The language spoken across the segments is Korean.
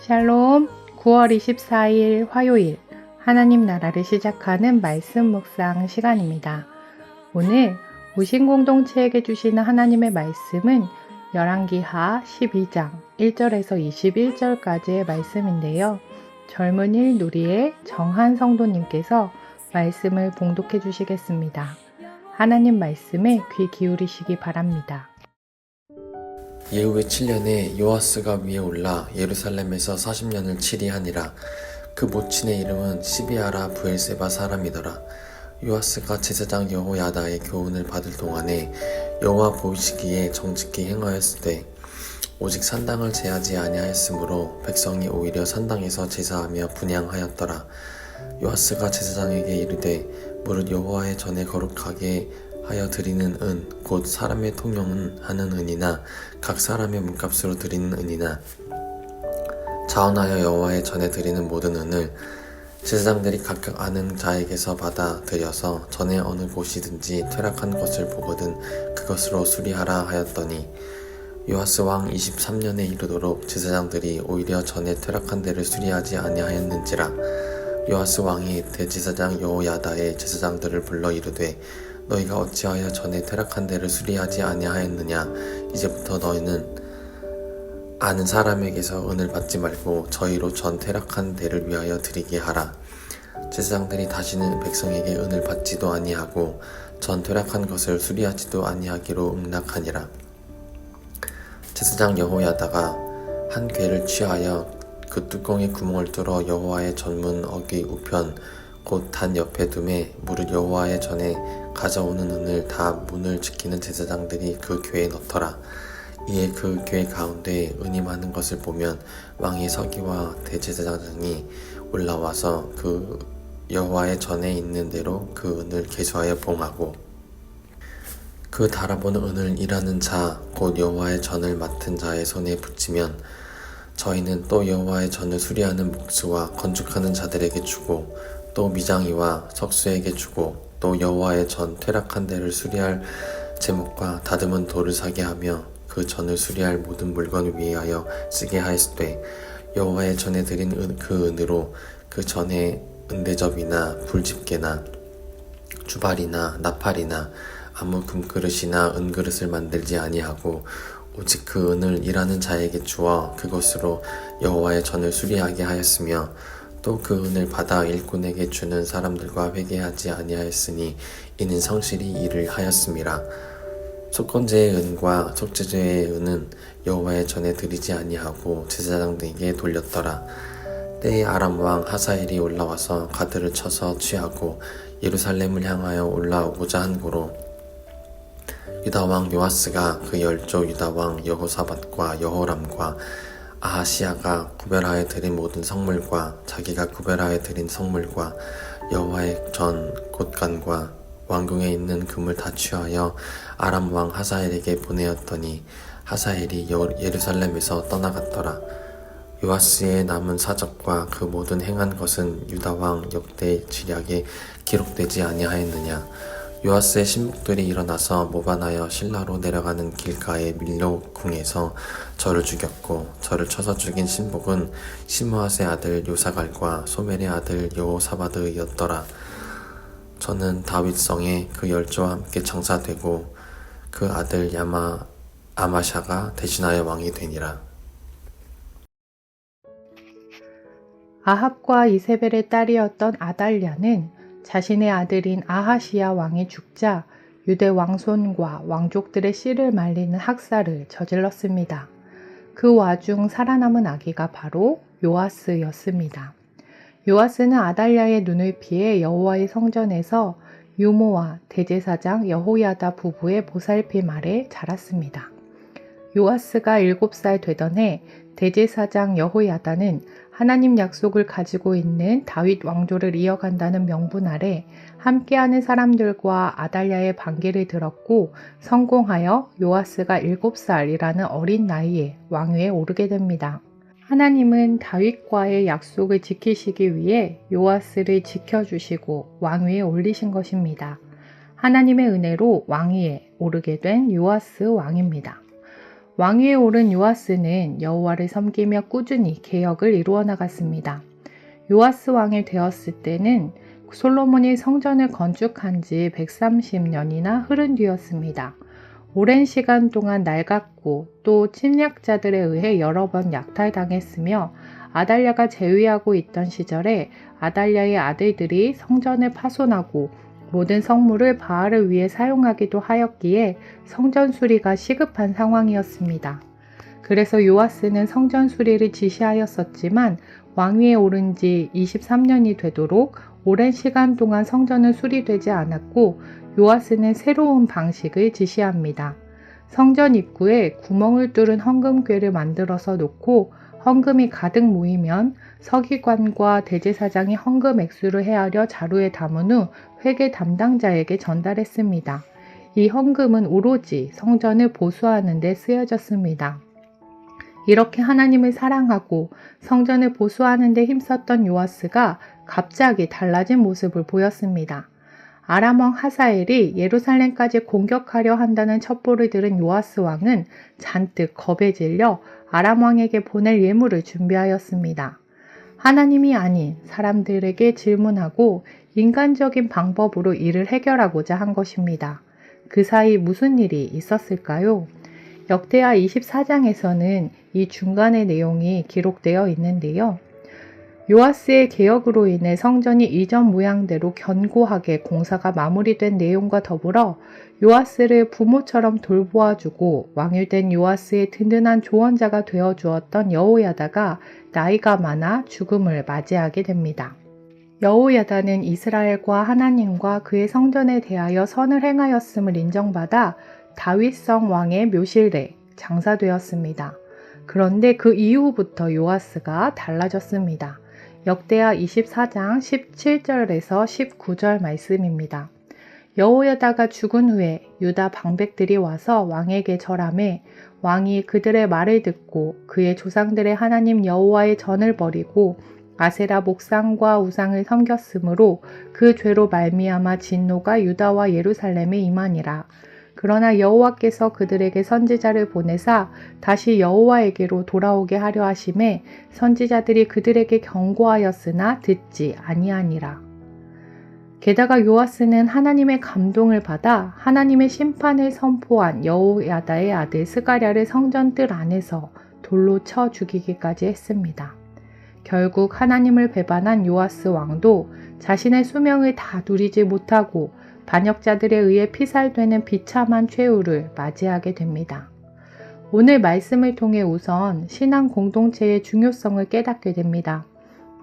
샬롬. 9월 24일 화요일 하나님 나라를 시작하는 말씀 묵상 시간입니다. 오늘 오신 공동체에게 주시는 하나님의 말씀은 열왕기하 12장 1절에서 21절까지의 말씀인데요. 젊은일 누리의 정한 성도님께서 말씀을 봉독해 주시겠습니다. 하나님 말씀에 귀 기울이시기 바랍니다. 예후의 7년에 요아스가 위에 올라 예루살렘에서 40년을 치리하니라. 그 모친의 이름은 시비아라 브엘세바 사람이더라. 요아스가 제사장 여호야다의 교훈을 받을 동안에 여호와 보시기에 정직히 행하였을 때 오직 산당을 제하지 아니하였으므로 백성이 오히려 산당에서 제사하며 분향하였더라. 요아스가 제사장에게 이르되 무릇 여호와의 전에 거룩하게 하여 드리는 은 곧 사람의 통용은 하는 은이나 각 사람의 몸값으로 드리는 은이나 자원하여 여호와의 전에 드리는 모든 은을 제사장들이 각각 아는 자에게서 받아 들여서 전에 어느 곳이든지 퇴락한 것을 보거든 그것으로 수리하라 하였더니 요아스 왕 23년에 이르도록 제사장들이 오히려 전에 퇴락한 데를 수리하지 아니하였는지라. 요아스 왕이 대제사장 여호야다의 제사장들을 불러 이르되 너희가 어찌하여 전에 퇴락한 데를 수리하지 아니하였느냐. 이제부터 너희는 아는 사람에게서 은을 받지 말고 저희로 전 퇴락한 데를 위하여 드리게 하라. 제사장들이 다시는 백성에게 은을 받지도 아니하고 전 퇴락한 것을 수리하지도 아니하기로 응낙하니라. 제사장 여호야다가 한 궤를 취하여 그 뚜껑에 구멍을 뚫어 여호와의 전문 어귀 우편 곧 단 옆에 두매 무릇 여호와의 전에 가져오는 은을 다 문을 지키는 제사장들이 그 궤에 넣더라. 이에 그 궤 가운데 은이 많은 것을 보면 왕의 서기와 대제사장이 올라와서 그 여호와의 전에 있는 대로 그 은을 계수하여 봉하고 그 달아보는 은을 일하는 자 곧 여호와의 전을 맡은 자의 손에 붙이면 저희는 또 여호와의 전을 수리하는 목수와 건축하는 자들에게 주고 또 미장이와 석수에게 주고 또 여호와의 전 퇴락한 데를 수리할 제목과 다듬은 돌을 사게 하며 그 전을 수리할 모든 물건을 위하여 쓰게 하였으되 여호와의 전에 드린 그 은으로 그 전에 은대접이나 불집게나 주발이나 나팔이나 아무 금그릇이나 은그릇을 만들지 아니하고 오직 그 은을 일하는 자에게 주어 그것으로 여호와의 전을 수리하게 하였으며 또 그 은을 받아 일꾼에게 주는 사람들과 회개하지 아니하였으니 이는 성실히 일을 하였음이라. 속건제의 은과 속죄제의 은은 여호와의 전에 드리지 아니하고 제사장들에게 돌렸더라. 때에 아람 왕 하사엘이 올라와서 가드를 쳐서 취하고 예루살렘을 향하여 올라오고자 한 고로 유다왕 요아스가 그 열조 유다왕 여호사밧과 여호람과 아하시야가 구별하여 드린 모든 성물과 자기가 구별하여 드린 성물과 여호와의 전 곳간과 왕궁에 있는 금을 다 취하여 아람 왕 하사엘에게 보내었더니 하사엘이 예루살렘에서 떠나갔더라. 요아스의 남은 사적과 그 모든 행한 것은 유다왕 역대 지략에 기록되지 아니하였느냐. 요아스의 신복들이 일어나서 모반하여 실라로 내려가는 길가의 밀로궁에서 저를 죽였고 저를 쳐서 죽인 신복은 시므앗의 아들 요사갈과 소멜의 아들 여호사바드였더라. 저는 다윗성에 그 열조와 함께 장사되고 그 아들 아마샤가 대신하여 왕이 되니라. 아합과 이세벨의 딸이었던 아달랴는 자신의 아들인 아하시야 왕이 죽자 유대 왕손과 왕족들의 씨를 말리는 학살을 저질렀습니다. 그 와중 살아남은 아기가 바로 요아스였습니다. 요아스는 아달랴의 눈을 피해 여호와의 성전에서 유모와 대제사장 여호야다 부부의 보살핌 아래 자랐습니다. 요아스가 7살 되던 해 대제사장 여호야다는 하나님 약속을 가지고 있는 다윗 왕조를 이어간다는 명분 아래 함께하는 사람들과 아달랴의 반기를 들었고 성공하여 요아스가 7살이라는 어린 나이에 왕위에 오르게 됩니다. 하나님은 다윗과의 약속을 지키시기 위해 요아스를 지켜주시고 왕위에 올리신 것입니다. 하나님의 은혜로 왕위에 오르게 된 요아스 왕입니다. 왕위에 오른 요아스는 여호와를 섬기며 꾸준히 개혁을 이루어 나갔습니다. 요아스 왕이 되었을 때는 솔로몬이 성전을 건축한 지 130년이나 흐른 뒤였습니다. 오랜 시간 동안 낡았고 또 침략자들에 의해 여러 번 약탈당했으며 아달랴가 재위하고 있던 시절에 아달랴의 아들들이 성전을 파손하고 모든 성물을 바알을 위해 사용하기도 하였기에 성전 수리가 시급한 상황이었습니다. 그래서 요아스는 성전 수리를 지시하였었지만 왕위에 오른 지 23년이 되도록 오랜 시간 동안 성전은 수리되지 않았고 요아스는 새로운 방식을 지시합니다. 성전 입구에 구멍을 뚫은 헌금궤를 만들어서 놓고 헌금이 가득 모이면 서기관과 대제사장이 헌금 액수를 헤아려 자루에 담은 후 회계 담당자에게 전달했습니다. 이 헌금은 오로지 성전을 보수하는 데 쓰여졌습니다. 이렇게 하나님을 사랑하고 성전을 보수하는 데 힘썼던 요아스가 갑자기 달라진 모습을 보였습니다. 아람 왕 하사엘이 예루살렘까지 공격하려 한다는 첩보를 들은 요아스 왕은 잔뜩 겁에 질려 아람 왕에게 보낼 예물을 준비하였습니다. 하나님이 아닌 사람들에게 질문하고 인간적인 방법으로 일을 해결하고자 한 것입니다. 그 사이 무슨 일이 있었을까요? 역대하 24장에서는 이 중간의 내용이 기록되어 있는데요. 요아스의 개혁으로 인해 성전이 이전 모양대로 견고하게 공사가 마무리된 내용과 더불어 요아스를 부모처럼 돌보아주고 왕유된 요아스의 든든한 조언자가 되어주었던 여호야다가 나이가 많아 죽음을 맞이하게 됩니다. 여호야다는 이스라엘과 하나님과 그의 성전에 대하여 선을 행하였음을 인정받아 다윗성 왕의 묘실에 장사되었습니다. 그런데 그 이후부터 요아스가 달라졌습니다. 역대하 24장 17절에서 19절 말씀입니다. 여호야다가 죽은 후에 유다 방백들이 와서 왕에게 절하매 왕이 그들의 말을 듣고 그의 조상들의 하나님 여호와의 전을 버리고 아세라 목상과 우상을 섬겼으므로 그 죄로 말미암아 진노가 유다와 예루살렘에 임하니라. 그러나 여호와께서 그들에게 선지자를 보내사 다시 여호와에게로 돌아오게 하려 하심에 선지자들이 그들에게 경고하였으나 듣지 아니하니라. 게다가 요아스는 하나님의 감동을 받아 하나님의 심판을 선포한 여호야다의 아들 스가랴를 성전 뜰 안에서 돌로 쳐 죽이기까지 했습니다. 결국 하나님을 배반한 요아스 왕도 자신의 수명을 다 누리지 못하고 반역자들에 의해 피살되는 비참한 최후를 맞이하게 됩니다. 오늘 말씀을 통해 우선 신앙 공동체의 중요성을 깨닫게 됩니다.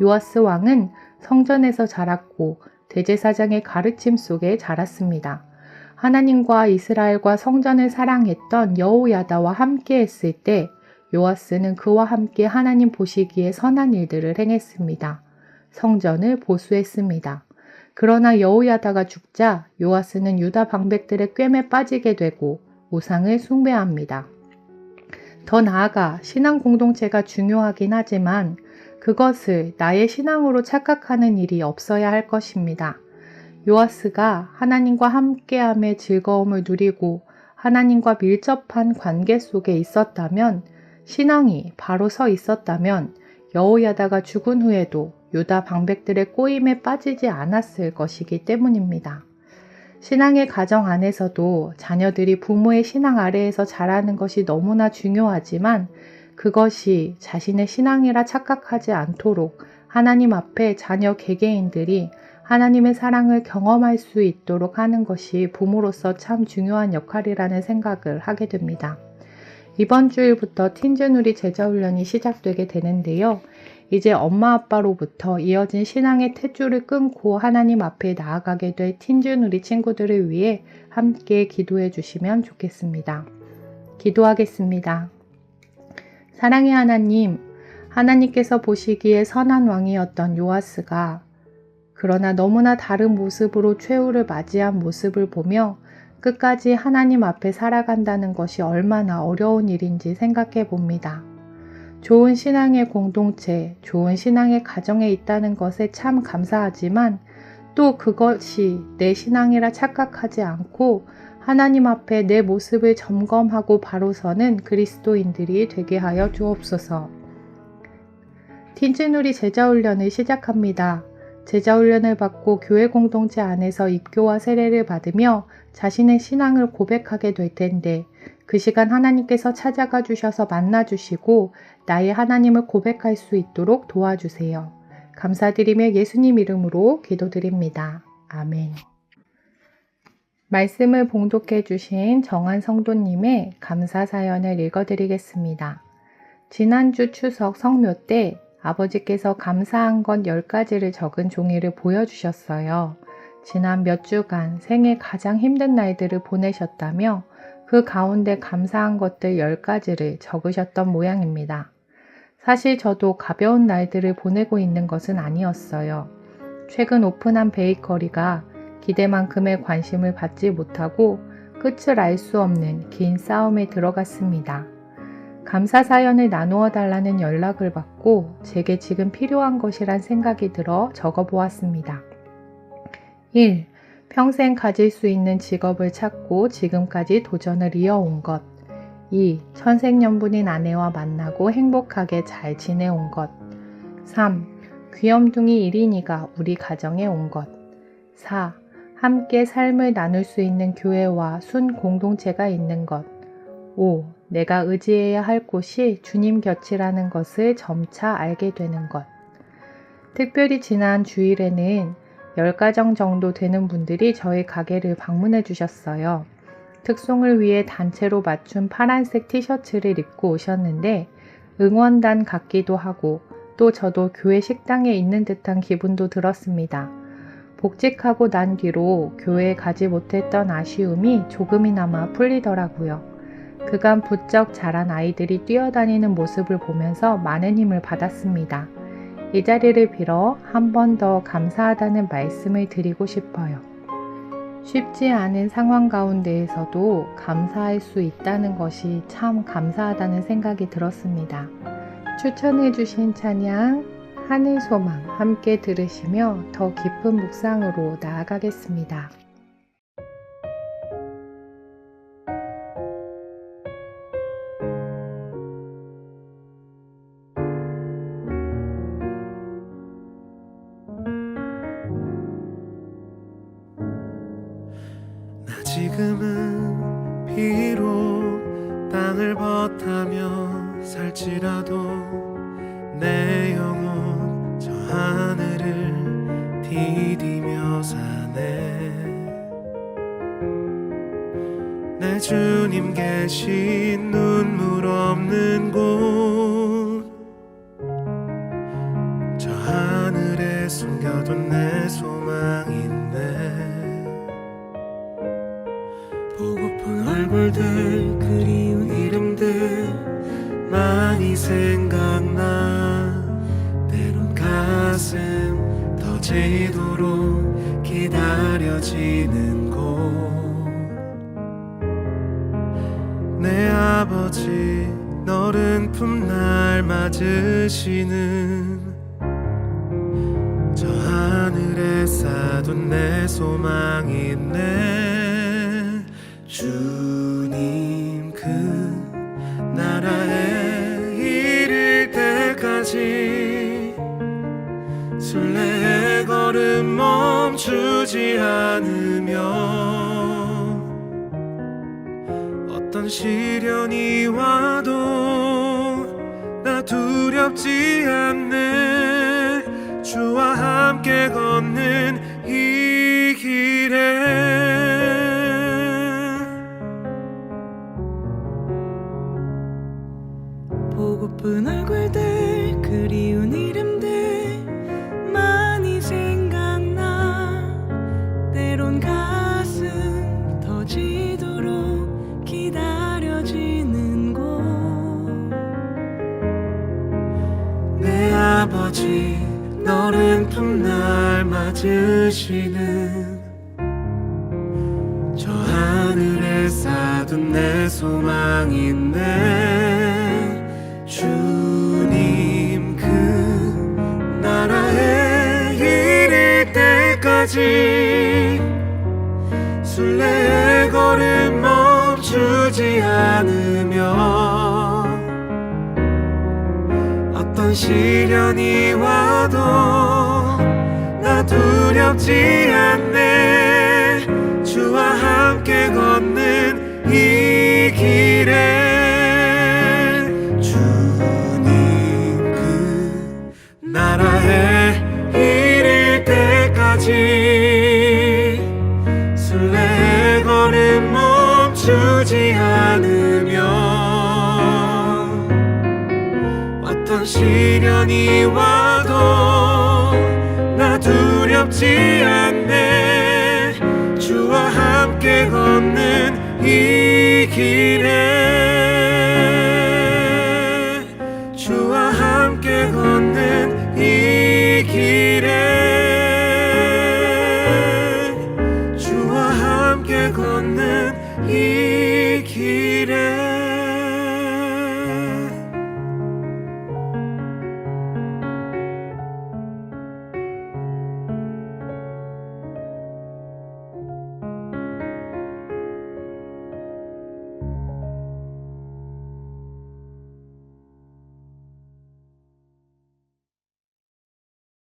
요아스 왕은 성전에서 자랐고 대제사장의 가르침 속에 자랐습니다. 하나님과 이스라엘과 성전을 사랑했던 여호야다와 함께 했을 때 요아스는 그와 함께 하나님 보시기에 선한 일들을 행했습니다. 성전을 보수했습니다. 그러나 여호야다가 죽자 요아스는 유다 방백들의 꿰매 빠지게 되고 우상을 숭배합니다. 더 나아가 신앙 공동체가 중요하긴 하지만 그것을 나의 신앙으로 착각하는 일이 없어야 할 것입니다. 요아스가 하나님과 함께함의 즐거움을 누리고 하나님과 밀접한 관계 속에 있었다면, 신앙이 바로 서 있었다면 여호야다가 죽은 후에도 유다 방백들의 꼬임에 빠지지 않았을 것이기 때문입니다. 신앙의 가정 안에서도 자녀들이 부모의 신앙 아래에서 자라는 것이 너무나 중요하지만 그것이 자신의 신앙이라 착각하지 않도록 하나님 앞에 자녀 개개인들이 하나님의 사랑을 경험할 수 있도록 하는 것이 부모로서 참 중요한 역할이라는 생각을 하게 됩니다. 이번 주일부터 틴즈누리 제자훈련이 시작되게 되는데요. 이제 엄마 아빠로부터 이어진 신앙의 탯줄을 끊고 하나님 앞에 나아가게 될 틴즈누리 친구들을 위해 함께 기도해 주시면 좋겠습니다. 기도하겠습니다. 사랑의 하나님, 하나님께서 보시기에 선한 왕이었던 요아스가 그러나 너무나 다른 모습으로 최후를 맞이한 모습을 보며 끝까지 하나님 앞에 살아간다는 것이 얼마나 어려운 일인지 생각해 봅니다. 좋은 신앙의 공동체, 좋은 신앙의 가정에 있다는 것에 참 감사하지만 또 그것이 내 신앙이라 착각하지 않고 하나님 앞에 내 모습을 점검하고 바로 서는 그리스도인들이 되게 하여 주옵소서. 틴즈누리 제자훈련을 시작합니다. 제자훈련을 받고 교회 공동체 안에서 입교와 세례를 받으며 자신의 신앙을 고백하게 될 텐데 그 시간 하나님께서 찾아가 주셔서 만나주시고 나의 하나님을 고백할 수 있도록 도와주세요. 감사드리며 예수님 이름으로 기도드립니다. 아멘. 말씀을 봉독해 주신 정한 성도님의 감사 사연을 읽어드리겠습니다. 지난주 추석 성묘 때 아버지께서 감사한 것 10가지를 적은 종이를 보여주셨어요. 지난 몇 주간 생애 가장 힘든 날들을 보내셨다며 그 가운데 감사한 것들 10가지를 적으셨던 모양입니다. 사실 저도 가벼운 날들을 보내고 있는 것은 아니었어요. 최근 오픈한 베이커리가 기대만큼의 관심을 받지 못하고 끝을 알 수 없는 긴 싸움에 들어갔습니다. 감사 사연을 나누어 달라는 연락을 받고 제게 지금 필요한 것이란 생각이 들어 적어보았습니다. 1. 평생 가질 수 있는 직업을 찾고 지금까지 도전을 이어온 것. 2. 천생연분인 아내와 만나고 행복하게 잘 지내온 것. 3. 귀염둥이 1인이가 우리 가정에 온 것. 4. 함께 삶을 나눌 수 있는 교회와 순 공동체가 있는 것. 5. 내가 의지해야 할 곳이 주님 곁이라는 것을 점차 알게 되는 것. 특별히 지난 주일에는 10가정 정도 되는 분들이 저희 가게를 방문해 주셨어요. 특송을 위해 단체로 맞춘 파란색 티셔츠를 입고 오셨는데 응원단 같기도 하고 또 저도 교회 식당에 있는 듯한 기분도 들었습니다. 복직하고 난 뒤로 교회에 가지 못했던 아쉬움이 조금이나마 풀리더라고요. 그간 부쩍 자란 아이들이 뛰어다니는 모습을 보면서 많은 힘을 받았습니다. 이 자리를 빌어 한 번 더 감사하다는 말씀을 드리고 싶어요. 쉽지 않은 상황 가운데에서도 감사할 수 있다는 것이 참 감사하다는 생각이 들었습니다. 추천해 주신 찬양 하늘소망 함께 들으시며 더 깊은 묵상으로 나아가겠습니다. 지금은 비록 땅을 벗하며 살지라도 내 영혼 저 하늘을 디디며 사네. 내 주님 계신 눈물 없는 곳 저 하늘에 숨겨둔 내 소망이 있네. 보고픈 얼굴들 그리운 이름들 많이 생각나. 때론 가슴 터지도록 기다려지는 곳. 내 아버지 너른 품날 맞으시는 저 하늘에 쌓아둔 내 소망이 있네. 주님 그 나라에 이를 때까지 순례의 걸음 멈추지 않으며 어떤 시련이 와도 나 두렵지 않네. 주와 함께 걷는 이 길에 보고픈 얼굴들 그리운 이름들 많이 생각나. 때론 가슴 터지도록 기다려지는 곳. 내 아버지 너른 품날 맞으시는 저 하늘에 쌓아둔 내 소망이 있네. 주님 그 나라에 이를 때까지 순례의 걸음 시련이 와도 나 두렵지 않네. 주와 함께 걷는 이 길에 주님 그 나라에 이를 때까지 순례의 걸음 멈추지 않으며 어떤 시련이 와도 나 두렵지 않네. 주와 함께 걷는 이 길에